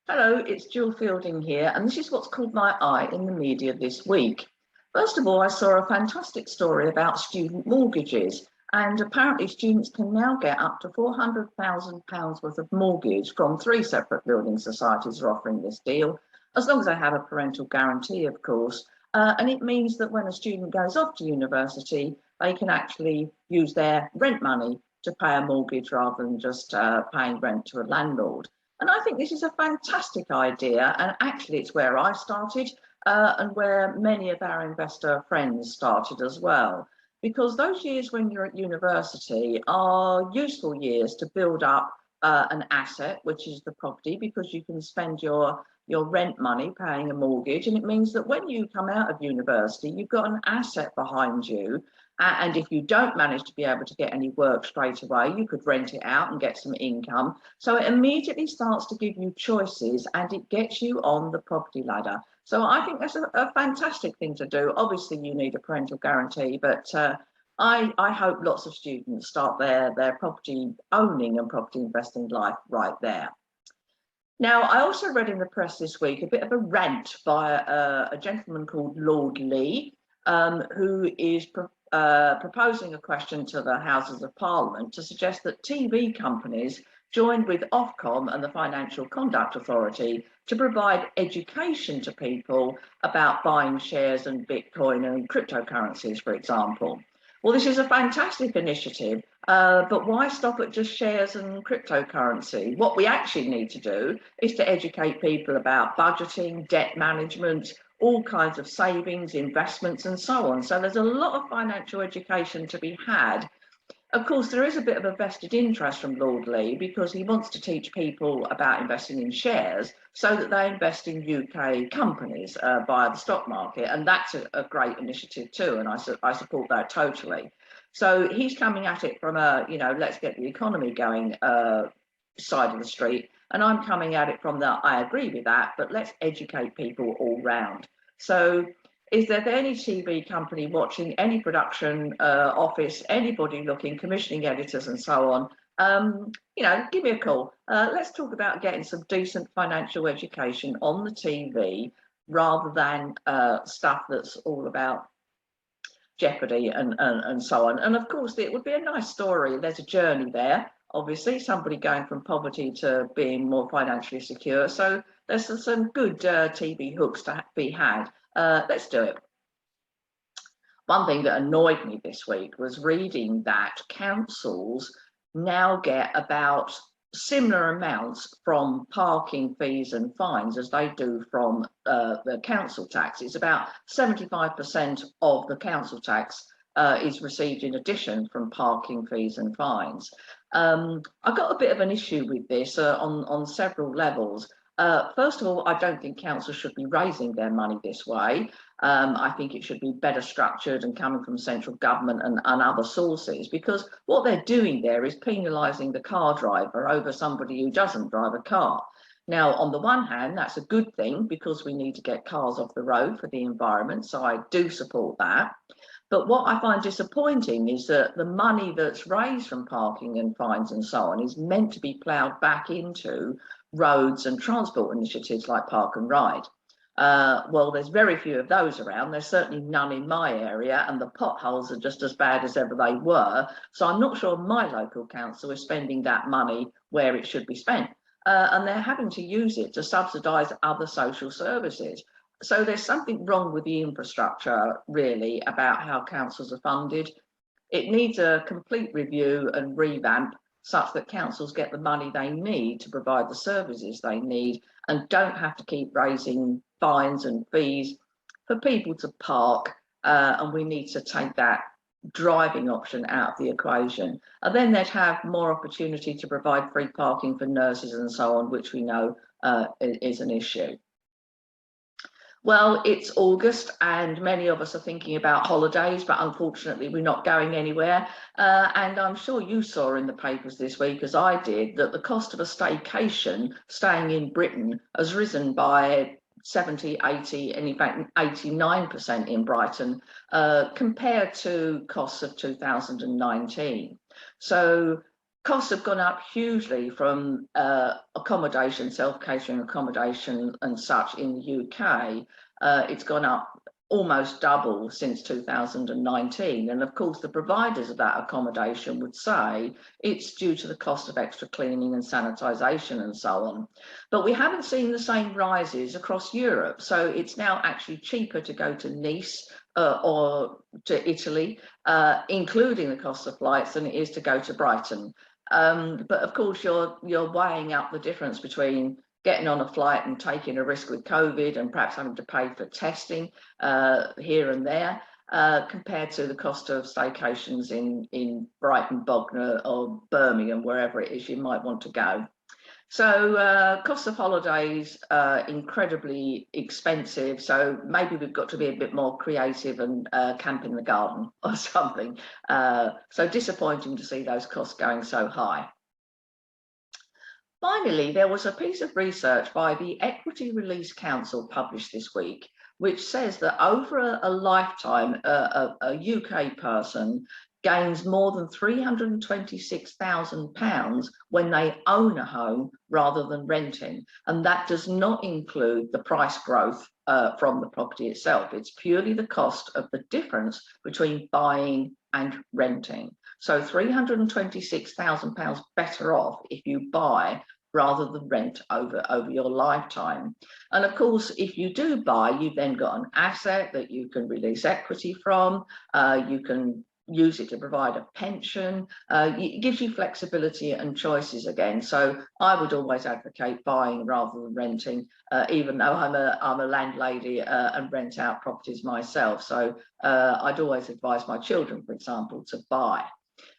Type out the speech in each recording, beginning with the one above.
Hello, it's Gill Fielding here, and this is what's caught my eye in the media this week. First of all, I saw a fantastic story about student mortgages, and apparently students can now get up to £400,000 worth of mortgage from three separate building societies are offering this deal, as long as they have a parental guarantee, of course. And it means that when a student goes off to university, they can actually use their rent money to pay a mortgage rather than just paying rent to a landlord. And I think this is a fantastic idea. And actually, it's where I started and where many of our investor friends started as well. Because those years when you're at university are useful years to build up an asset, which is the property, because you can spend your rent money paying a mortgage. And it means that when you come out of university, you've got an asset behind you. And if you don't manage to be able to get any work straight away, you could rent it out and get some income. So it immediately starts to give you choices and it gets you on the property ladder. So I think that's a fantastic thing to do. Obviously, you need a parental guarantee, but I hope lots of students start their property owning and property investing life right there. Now, I also read in the press this week a bit of a rant by a gentleman called Lord Lee, who is proposing a question to the Houses of Parliament to suggest that TV companies joined with Ofcom and the Financial Conduct Authority to provide education to people about buying shares and Bitcoin and cryptocurrencies, for example. Well, this is a fantastic initiative, but why stop at just shares and cryptocurrency? What we actually need to do is to educate people about budgeting, debt management, all kinds of savings, investments, and so on. So there's a lot of financial education to be had. Of course, there is a bit of a vested interest from Lord Lee because he wants to teach people about investing in shares so that they invest in UK companies via the stock market. And that's a great initiative too. And I support that totally. So he's coming at it from a, let's get the economy going side of the street. And I'm coming at it from the, I agree with that, but let's educate people all round. So is there any TV company watching, any production office, anybody looking, commissioning editors and so on, give me a call. Let's talk about getting some decent financial education on the TV rather than stuff that's all about jeopardy and so on. And of course, it would be a nice story. There's a journey there, obviously, somebody going from poverty to being more financially secure. So there's some good TV hooks to be had. Let's do it. One thing that annoyed me this week was reading that councils now get about similar amounts from parking fees and fines as they do from the council tax. It's about 75% of the council tax is received in addition from parking fees and fines. I've got a bit of an issue with this on several levels. First of all, I don't think councils should be raising their money this way. I think it should be better structured and coming from central government and other sources, because what they're doing there is penalising the car driver over somebody who doesn't drive a car. Now, on the one hand, that's a good thing because we need to get cars off the road for the environment, so I do support that. But what I find disappointing is that the money that's raised from parking and fines and so on is meant to be ploughed back into roads and transport initiatives like Park and Ride. Well, there's very few of those around. There's certainly none in my area, and the potholes are just as bad as ever they were. So I'm not sure my local council is spending that money where it should be spent. And they're having to use it to subsidise other social services. So there's something wrong with the infrastructure, really, about how councils are funded. It needs a complete review and revamp such that councils get the money they need to provide the services they need and don't have to keep raising fines and fees for people to park. And we need to take that driving option out of the equation. And then they'd have more opportunity to provide free parking for nurses and so on, which we know is an issue. Well, it's August and many of us are thinking about holidays, but unfortunately we're not going anywhere. And I'm sure you saw in the papers this week, as I did, that the cost of a staycation staying in Britain has risen by 70, 80, and in fact 89% in Brighton compared to costs of 2019. So Costs have gone up hugely from accommodation, self-catering accommodation and such in the UK. It's gone up almost double since 2019. And of course, the providers of that accommodation would say it's due to the cost of extra cleaning and sanitisation and so on. But we haven't seen the same rises across Europe. So it's now actually cheaper to go to Nice or to Italy, including the cost of flights, than it is to go to Brighton. But of course, you're weighing up the difference between getting on a flight and taking a risk with COVID and perhaps having to pay for testing here and there, compared to the cost of staycations in Brighton, Bognor or Birmingham, wherever it is you might want to go. So cost of holidays incredibly expensive. So maybe we've got to be a bit more creative and camp in the garden or something. So disappointing to see those costs going so high. Finally, there was a piece of research by the Equity Release Council published this week, which says that over a lifetime, a UK person gains more than £326,000 when they own a home rather than renting. And that does not include the price growth from the property itself. It's purely the cost of the difference between buying and renting. So £326,000 better off if you buy rather than rent over your lifetime. And of course, if you do buy, you've then got an asset that you can release equity from. You can use it to provide a pension. It gives you flexibility and choices again. So I would always advocate buying rather than renting, even though I'm a landlady and rent out properties myself. So I'd always advise my children, for example, to buy.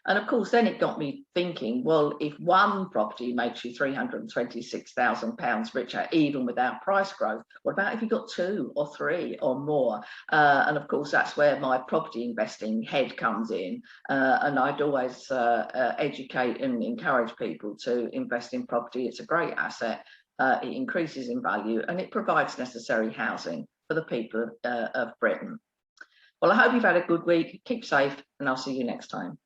And of course, then it got me thinking, well, if one property makes you £326,000 richer, even without price growth, what about if you got two or three or more? And of course, that's where my property investing head comes in. And I'd always educate and encourage people to invest in property. It's a great asset. It increases in value and it provides necessary housing for the people of Britain. Well, I hope you've had a good week. Keep safe and I'll see you next time.